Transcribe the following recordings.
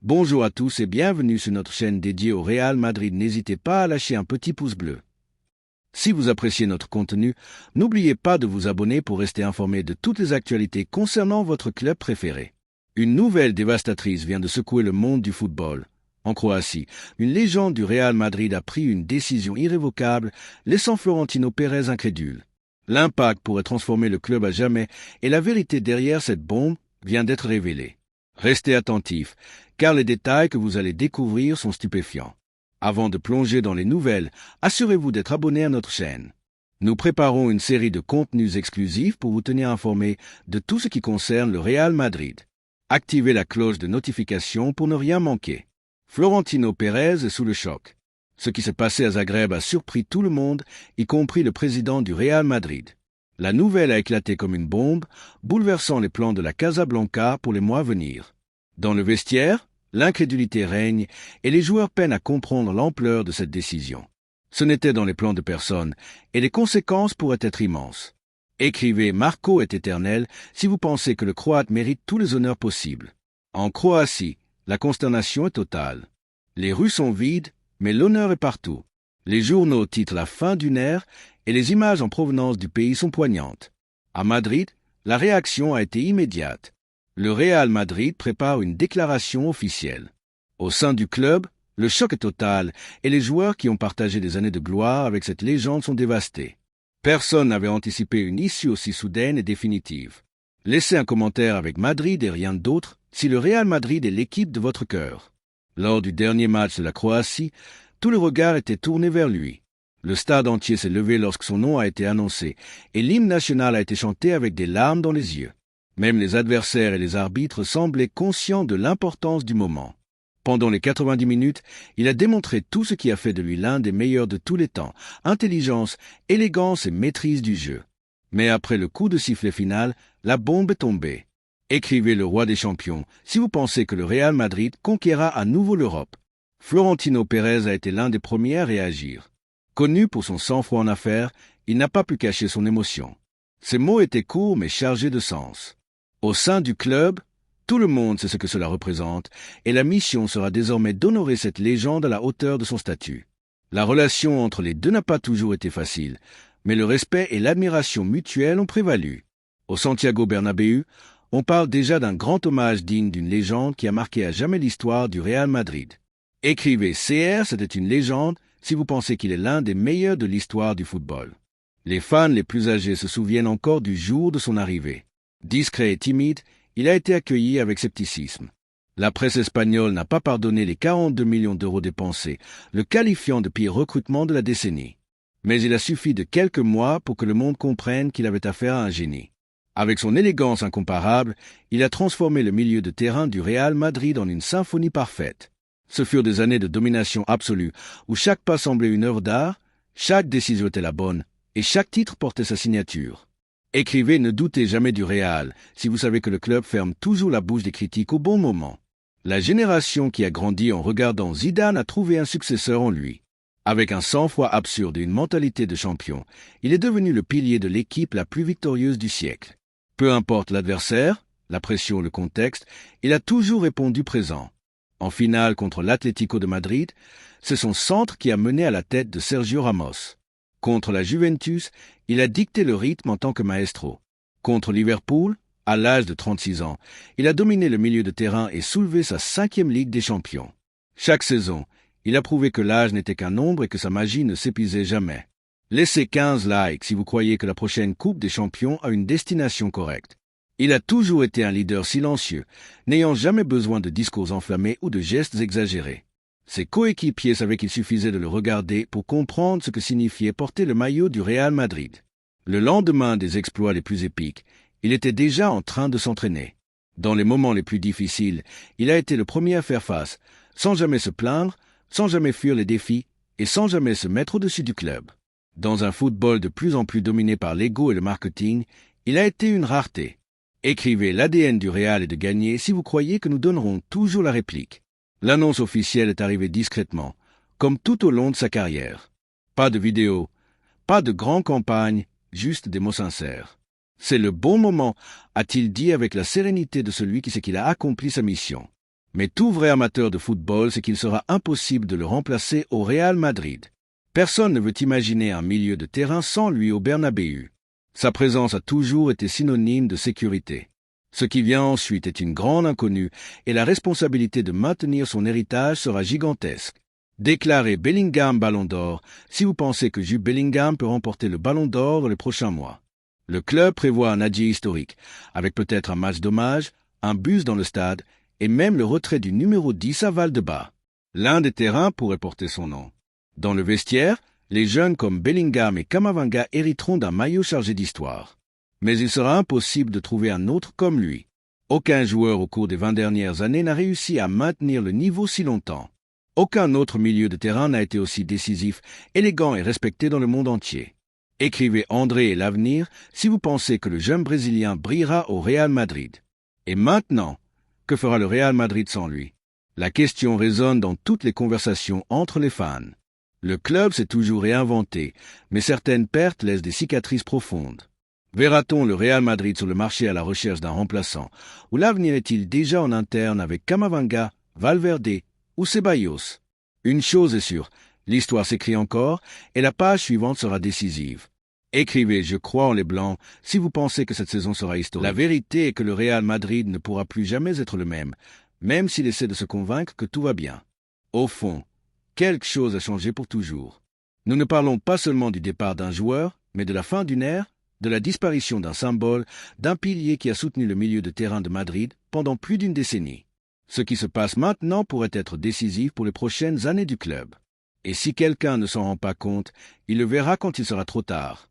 Bonjour à tous et bienvenue sur notre chaîne dédiée au Real Madrid. N'hésitez pas à lâcher un petit pouce bleu. Si vous appréciez notre contenu, n'oubliez pas de vous abonner pour rester informé de toutes les actualités concernant votre club préféré. Une nouvelle dévastatrice vient de secouer le monde du football. En Croatie, une légende du Real Madrid a pris une décision irrévocable, laissant Florentino Pérez incrédule. L'impact pourrait transformer le club à jamais et la vérité derrière cette bombe vient d'être révélée. Restez attentifs, car les détails que vous allez découvrir sont stupéfiants. Avant de plonger dans les nouvelles, assurez-vous d'être abonné à notre chaîne. Nous préparons une série de contenus exclusifs pour vous tenir informé de tout ce qui concerne le Real Madrid. Activez la cloche de notification pour ne rien manquer. Florentino Pérez est sous le choc. Ce qui s'est passé à Zagreb a surpris tout le monde, y compris le président du Real Madrid. La nouvelle a éclaté comme une bombe, bouleversant les plans de la Casablanca pour les mois à venir. Dans le vestiaire, l'incrédulité règne et les joueurs peinent à comprendre l'ampleur de cette décision. Ce n'était dans les plans de personne et les conséquences pourraient être immenses. Écrivez « Marco est éternel » si vous pensez que le Croate mérite tous les honneurs possibles. En Croatie, la consternation est totale. Les rues sont vides, mais l'honneur est partout. Les journaux titrent la fin d'une ère et les images en provenance du pays sont poignantes. À Madrid, la réaction a été immédiate. Le Real Madrid prépare une déclaration officielle. Au sein du club, le choc est total et les joueurs qui ont partagé des années de gloire avec cette légende sont dévastés. Personne n'avait anticipé une issue aussi soudaine et définitive. Laissez un commentaire avec Madrid et rien d'autre si le Real Madrid est l'équipe de votre cœur. Lors du dernier match de la Croatie, tout le regard était tourné vers lui. Le stade entier s'est levé lorsque son nom a été annoncé et l'hymne national a été chanté avec des larmes dans les yeux. Même les adversaires et les arbitres semblaient conscients de l'importance du moment. Pendant les 90 minutes, il a démontré tout ce qui a fait de lui l'un des meilleurs de tous les temps, intelligence, élégance et maîtrise du jeu. Mais après le coup de sifflet final, la bombe est tombée. Écrivez le roi des champions si vous pensez que le Real Madrid conquérera à nouveau l'Europe. Florentino Pérez a été l'un des premiers à réagir. Connu pour son sang-froid en affaires, il n'a pas pu cacher son émotion. Ses mots étaient courts mais chargés de sens. Au sein du club, tout le monde sait ce que cela représente, et la mission sera désormais d'honorer cette légende à la hauteur de son statut. La relation entre les deux n'a pas toujours été facile, mais le respect et l'admiration mutuelle ont prévalu. Au Santiago Bernabéu, on parle déjà d'un grand hommage digne d'une légende qui a marqué à jamais l'histoire du Real Madrid. Écrivez CR, c'était une légende, si vous pensez qu'il est l'un des meilleurs de l'histoire du football. Les fans les plus âgés se souviennent encore du jour de son arrivée. Discret et timide, il a été accueilli avec scepticisme. La presse espagnole n'a pas pardonné les 42 millions d'euros dépensés, le qualifiant de pire recrutement de la décennie. Mais il a suffi de quelques mois pour que le monde comprenne qu'il avait affaire à un génie. Avec son élégance incomparable, il a transformé le milieu de terrain du Real Madrid en une symphonie parfaite. Ce furent des années de domination absolue, où chaque pas semblait une œuvre d'art, chaque décision était la bonne, et chaque titre portait sa signature. Écrivez « Ne doutez jamais du Real » si vous savez que le club ferme toujours la bouche des critiques au bon moment. La génération qui a grandi en regardant Zidane a trouvé un successeur en lui. Avec un sang-froid absurde et une mentalité de champion, il est devenu le pilier de l'équipe la plus victorieuse du siècle. Peu importe l'adversaire, la pression, le contexte, il a toujours répondu présent. En finale contre l'Atlético de Madrid, c'est son centre qui a mené à la tête de Sergio Ramos. Contre la Juventus, il a dicté le rythme en tant que maestro. Contre Liverpool, à l'âge de 36 ans, il a dominé le milieu de terrain et soulevé sa 5e Ligue des Champions. Chaque saison, il a prouvé que l'âge n'était qu'un nombre et que sa magie ne s'épuisait jamais. Laissez 15 likes si vous croyez que la prochaine Coupe des Champions a une destination correcte. Il a toujours été un leader silencieux, n'ayant jamais besoin de discours enflammés ou de gestes exagérés. Ses coéquipiers savaient qu'il suffisait de le regarder pour comprendre ce que signifiait porter le maillot du Real Madrid. Le lendemain des exploits les plus épiques, il était déjà en train de s'entraîner. Dans les moments les plus difficiles, il a été le premier à faire face, sans jamais se plaindre, sans jamais fuir les défis et sans jamais se mettre au-dessus du club. Dans un football de plus en plus dominé par l'ego et le marketing, il a été une rareté. Écrivez « L'ADN du Real est de gagner » si vous croyez que nous donnerons toujours la réplique. L'annonce officielle est arrivée discrètement, comme tout au long de sa carrière. Pas de vidéo, pas de grande campagne, juste des mots sincères. C'est le bon moment, a-t-il dit avec la sérénité de celui qui sait qu'il a accompli sa mission. Mais tout vrai amateur de football sait qu'il sera impossible de le remplacer au Real Madrid. Personne ne veut imaginer un milieu de terrain sans lui au Bernabéu. Sa présence a toujours été synonyme de sécurité. Ce qui vient ensuite est une grande inconnue et la responsabilité de maintenir son héritage sera gigantesque. Déclarez Bellingham Ballon d'Or si vous pensez que Jude Bellingham peut remporter le Ballon d'Or dans les prochains mois. Le club prévoit un adieu historique, avec peut-être un match d'hommage, un bus dans le stade et même le retrait du numéro 10 à Valdebebas. L'un des terrains pourrait porter son nom. Dans le vestiaire, les jeunes comme Bellingham et Camavinga hériteront d'un maillot chargé d'histoire. Mais il sera impossible de trouver un autre comme lui. Aucun joueur au cours des 20 dernières années n'a réussi à maintenir le niveau si longtemps. Aucun autre milieu de terrain n'a été aussi décisif, élégant et respecté dans le monde entier. Écrivez André et l'avenir si vous pensez que le jeune Brésilien brillera au Real Madrid. Et maintenant, que fera le Real Madrid sans lui? La question résonne dans toutes les conversations entre les fans. Le club s'est toujours réinventé, mais certaines pertes laissent des cicatrices profondes. Verra-t-on le Real Madrid sur le marché à la recherche d'un remplaçant, ou l'avenir est-il déjà en interne avec Camavinga, Valverde ou Ceballos? Une chose est sûre, l'histoire s'écrit encore et la page suivante sera décisive. Écrivez « Je crois en les Blancs » si vous pensez que cette saison sera historique. La vérité est que le Real Madrid ne pourra plus jamais être le même s'il essaie de se convaincre que tout va bien. Au fond, quelque chose a changé pour toujours. Nous ne parlons pas seulement du départ d'un joueur, mais de la fin d'une ère, de la disparition d'un symbole, d'un pilier qui a soutenu le milieu de terrain de Madrid pendant plus d'une décennie. Ce qui se passe maintenant pourrait être décisif pour les prochaines années du club. Et si quelqu'un ne s'en rend pas compte, il le verra quand il sera trop tard.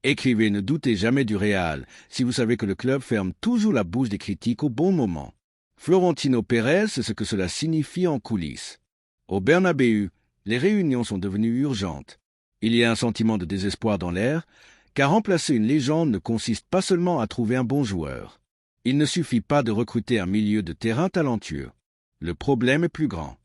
Écrivez « Ne doutez jamais du Real » si vous savez que le club ferme toujours la bouche des critiques au bon moment. Florentino Pérez sait ce que cela signifie en coulisses. Au Bernabéu, les réunions sont devenues urgentes. Il y a un sentiment de désespoir dans l'air, car remplacer une légende ne consiste pas seulement à trouver un bon joueur. Il ne suffit pas de recruter un milieu de terrain talentueux. Le problème est plus grand.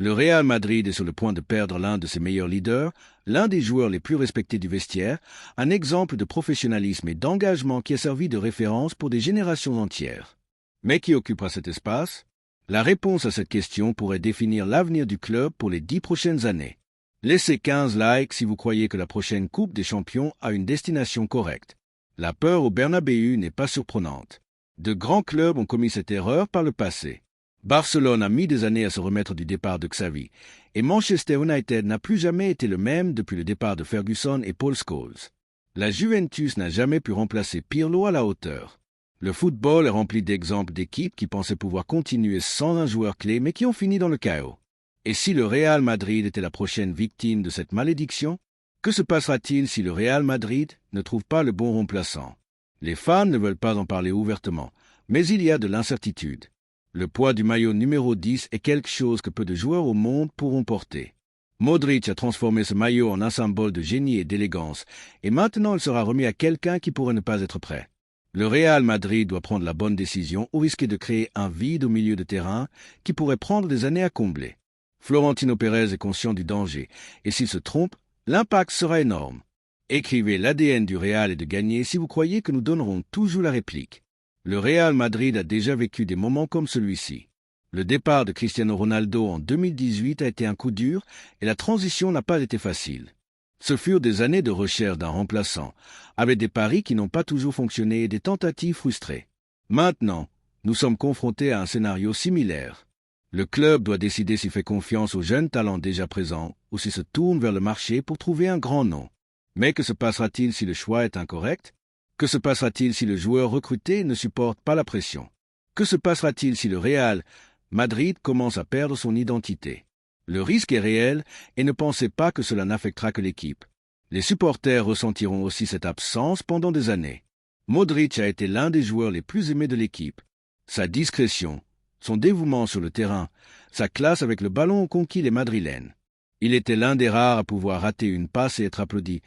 Le Real Madrid est sur le point de perdre l'un de ses meilleurs leaders, l'un des joueurs les plus respectés du vestiaire, un exemple de professionnalisme et d'engagement qui a servi de référence pour des générations entières. Mais qui occupera cet espace? La réponse à cette question pourrait définir l'avenir du club pour les 10 prochaines années. Laissez 15 likes si vous croyez que la prochaine Coupe des Champions a une destination correcte. La peur au Bernabéu n'est pas surprenante. De grands clubs ont commis cette erreur par le passé. Barcelone a mis des années à se remettre du départ de Xavi, et Manchester United n'a plus jamais été le même depuis le départ de Ferguson et Paul Scholes. La Juventus n'a jamais pu remplacer Pirlo à la hauteur. Le football est rempli d'exemples d'équipes qui pensaient pouvoir continuer sans un joueur clé mais qui ont fini dans le chaos. Et si le Real Madrid était la prochaine victime de cette malédiction, que se passera-t-il si le Real Madrid ne trouve pas le bon remplaçant? Les fans ne veulent pas en parler ouvertement, mais il y a de l'incertitude. Le poids du maillot numéro 10 est quelque chose que peu de joueurs au monde pourront porter. Modric a transformé ce maillot en un symbole de génie et d'élégance, et maintenant il sera remis à quelqu'un qui pourrait ne pas être prêt. Le Real Madrid doit prendre la bonne décision ou risquer de créer un vide au milieu de terrain qui pourrait prendre des années à combler. Florentino Pérez est conscient du danger, et s'il se trompe, l'impact sera énorme. Écrivez l'ADN du Real est de gagner si vous croyez que nous donnerons toujours la réplique. Le Real Madrid a déjà vécu des moments comme celui-ci. Le départ de Cristiano Ronaldo en 2018 a été un coup dur et la transition n'a pas été facile. Ce furent des années de recherche d'un remplaçant, avec des paris qui n'ont pas toujours fonctionné et des tentatives frustrées. Maintenant, nous sommes confrontés à un scénario similaire. Le club doit décider s'il fait confiance aux jeunes talents déjà présents ou s'il se tourne vers le marché pour trouver un grand nom. Mais que se passera-t-il si le choix est incorrect? Que se passera-t-il si le joueur recruté ne supporte pas la pression? Que se passera-t-il si le Real Madrid commence à perdre son identité? Le risque est réel et ne pensez pas que cela n'affectera que l'équipe. Les supporters ressentiront aussi cette absence pendant des années. Modric a été l'un des joueurs les plus aimés de l'équipe. Sa discrétion, son dévouement sur le terrain, sa classe avec le ballon ont conquis les Madrilènes. Il était l'un des rares à pouvoir rater une passe et être applaudi,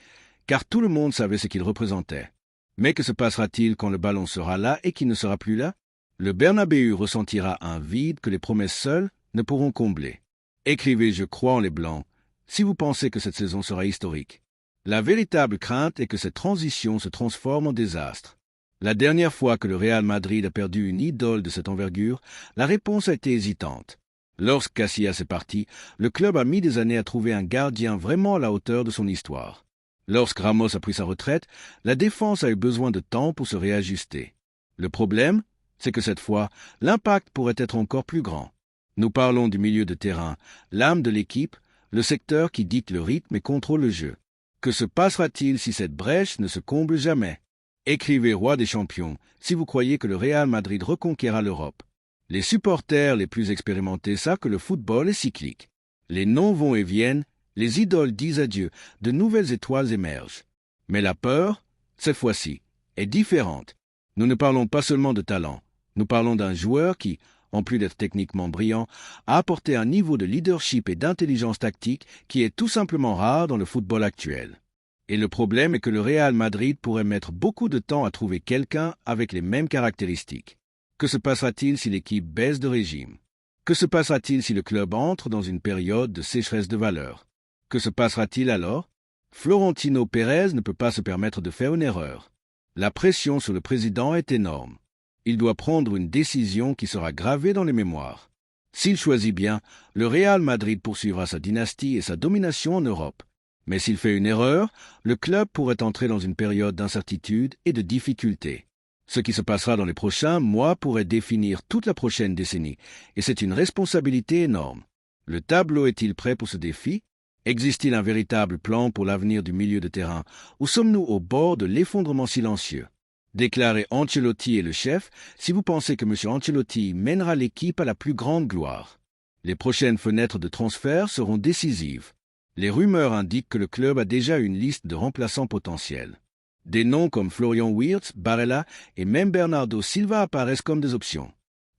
car tout le monde savait ce qu'il représentait. Mais que se passera-t-il quand le ballon sera là et qu'il ne sera plus là? Le Bernabéu ressentira un vide que les promesses seules ne pourront combler. Écrivez « Je crois en les Blancs » si vous pensez que cette saison sera historique. La véritable crainte est que cette transition se transforme en désastre. La dernière fois que le Real Madrid a perdu une idole de cette envergure, la réponse a été hésitante. Lorsque Casillas est parti, le club a mis des années à trouver un gardien vraiment à la hauteur de son histoire. Lorsque Ramos a pris sa retraite, la défense a eu besoin de temps pour se réajuster. Le problème, c'est que cette fois, l'impact pourrait être encore plus grand. Nous parlons du milieu de terrain, l'âme de l'équipe, le secteur qui dicte le rythme et contrôle le jeu. Que se passera-t-il si cette brèche ne se comble jamais? Écrivez Roi des champions si vous croyez que le Real Madrid reconquérera l'Europe. Les supporters les plus expérimentés savent que le football est cyclique. Les noms vont et viennent, les idoles disent adieu, de nouvelles étoiles émergent. Mais la peur, cette fois-ci, est différente. Nous ne parlons pas seulement de talent, nous parlons d'un joueur qui, en plus d'être techniquement brillant, a apporté un niveau de leadership et d'intelligence tactique qui est tout simplement rare dans le football actuel. Et le problème est que le Real Madrid pourrait mettre beaucoup de temps à trouver quelqu'un avec les mêmes caractéristiques. Que se passera-t-il si l'équipe baisse de régime? Que se passera-t-il si le club entre dans une période de sécheresse de valeur? Que se passera-t-il alors? Florentino Pérez ne peut pas se permettre de faire une erreur. La pression sur le président est énorme. Il doit prendre une décision qui sera gravée dans les mémoires. S'il choisit bien, le Real Madrid poursuivra sa dynastie et sa domination en Europe. Mais s'il fait une erreur, le club pourrait entrer dans une période d'incertitude et de difficulté. Ce qui se passera dans les prochains mois pourrait définir toute la prochaine décennie, et c'est une responsabilité énorme. Le tableau est-il prêt pour ce défi? Existe-t-il un véritable plan pour l'avenir du milieu de terrain, ou sommes-nous au bord de l'effondrement silencieux? Déclarez Ancelotti est le chef si vous pensez que M. Ancelotti mènera l'équipe à la plus grande gloire. Les prochaines fenêtres de transfert seront décisives. Les rumeurs indiquent que le club a déjà une liste de remplaçants potentiels. Des noms comme Florian Wirtz, Barella et même Bernardo Silva apparaissent comme des options.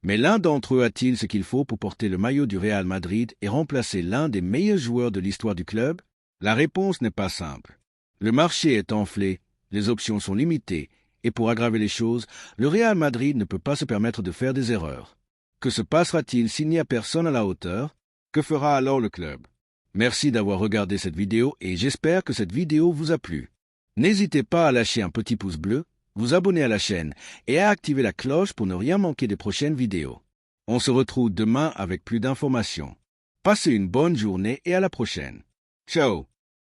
Mais l'un d'entre eux a-t-il ce qu'il faut pour porter le maillot du Real Madrid et remplacer l'un des meilleurs joueurs de l'histoire du club? La réponse n'est pas simple. Le marché est enflé, les options sont limitées, et pour aggraver les choses, le Real Madrid ne peut pas se permettre de faire des erreurs. Que se passera-t-il s'il n'y a personne à la hauteur? Que fera alors le club? Merci d'avoir regardé cette vidéo et j'espère que cette vidéo vous a plu. N'hésitez pas à lâcher un petit pouce bleu, vous abonner à la chaîne et à activer la cloche pour ne rien manquer des prochaines vidéos. On se retrouve demain avec plus d'informations. Passez une bonne journée et à la prochaine. Ciao!